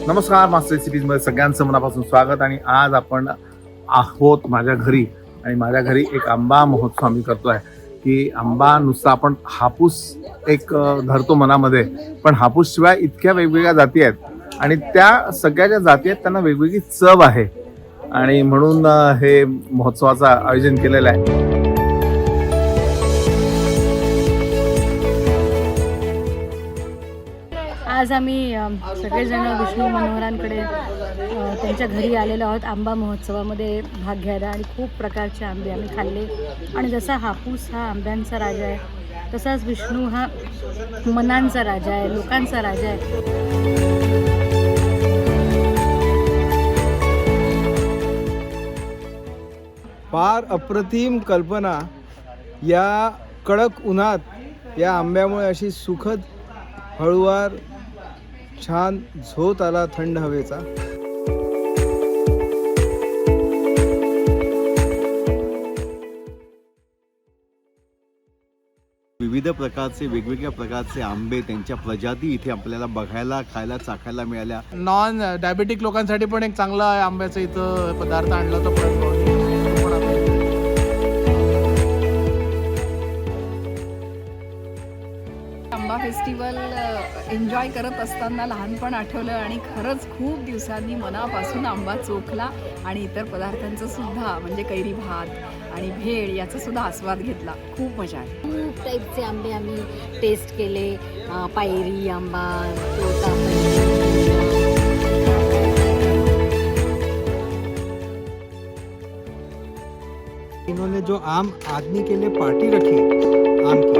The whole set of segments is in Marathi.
नमस्कार, मास्टर रेसिपीजमध्ये सगळ्यांचं मनापासून स्वागत. आणि आज आपण आहोत माझ्या घरी आणि माझ्या घरी एक आंबा महोत्सव आम्ही करतोय. की आंबा नुसता आपण हापूस एक धरतो मनामध्ये, पण हापूस शिवाय इतक्या वेगवेगळ्या जाती आहेत आणि त्या सगळ्या ज्या जाती आहेत त्यांना वेगवेगळी चव आहे आणि म्हणून हे महोत्सवाचं आयोजन केलेलं आहे. आज आम्ही सगळेजण विष्णू मनोहरांकडे त्यांच्या घरी आलेलो आहोत आंबा महोत्सवामध्ये भाग घ्यायला. आणि खूप प्रकारचे आंबे आम्ही खाल्ले. आणि जसा हापूस हा आंब्यांचा राजा आहे, तसाच विष्णू हा मनांचा राजा आहे, लोकांचा राजा आहे. फार अप्रतिम कल्पना. या कडक उन्हात या आंब्यामुळे अशी सुखद हळूवार छान झोत आला थंड हवेचा. विविध प्रकारचे वेगवेगळ्या प्रकारचे आंबे, त्यांच्या प्रजाती इथे आपल्याला बघायला, खायला, चाखायला मिळाल्या. नॉन डायबेटिक लोकांसाठी पण एक चांगला आंब्याचा इथं पदार्थ आणला होता. आंबा फेस्टिवल एन्जॉय करत असताना लहानपण आठवलं आणि खरंच खूप दिवसांनी मनापासून आंबा चोखला आणि इतर पदार्थांचं सुद्धा म्हणजे कैरी भात आणि भेळ याचा सुद्धा आस्वाद घेतला. खूप मजा आली. खूप टाईपचे आंबे आम्ही टेस्ट केले. पायरी आंबा, इन्होंने जो आम आदमी के लिए पार्टी रखी आम की,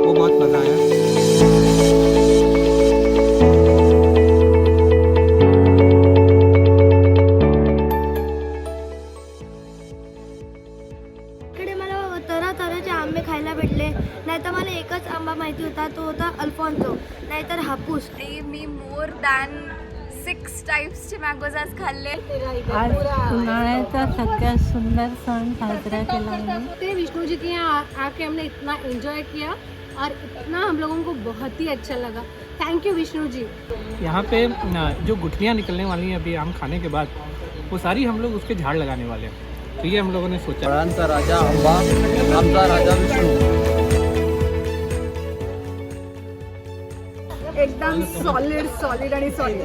वो बहुत मजा आया. इकडे मला तऱ्हातऱ्हाचे आंबे खायला भेटले. नाहीतर मला एकच आंबा माहिती होता, तो होता अल्फॉन्सो, नाहीतर हापूस. मी मोर दॅन 6 टाइप्सचे मँगोज आज खाल्ले. आज उन्हाळ्याचा सगळ्यात सुंदर सण साजरा केला हमने. विष्णु जी के यहाँ आके हमने इतना एंजॉय किया और इतना हम लोगों को बहुत ही अच्छा लगा. Thank you Vishnu ji. यहाँ पे जो गुठलियाँ निकलने वाली हैं अभी आम खाने के बाद, वो सारी हम लोग उसके झाड़ लगाने वाले हैं. तो ये हम लोगों ने सोचा. फळांचा राजा आंबा, आमचा राजा विष्णू. एकदम सॉलिड आणि सॉलिड.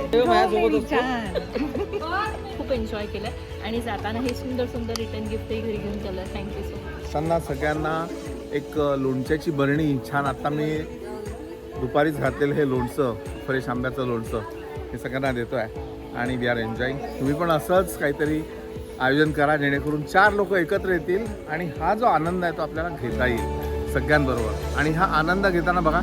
खूप एन्जॉय केलं आणि जाताना हे सुंदर सुंदर रिटर्न गिफ्टही घरी घेऊन चाललं. Thank you so much. त्यांना सगळ्यांना एक लोणच्याची बरणी छान. आता मी दुपारीच घातलेलं हे लोणचं, फ्रेश आंब्याचं लोणचं, हे सगळ्यांना देतो आहे आणि वी आर एन्जॉईंग. तुम्ही पण असंच काहीतरी आयोजन करा जेणेकरून 4 लोक एकत्र येतील आणि हा जो आनंद आहे तो आपल्याला घेता येईल सगळ्यांबरोबर. आणि हा आनंद घेताना बघा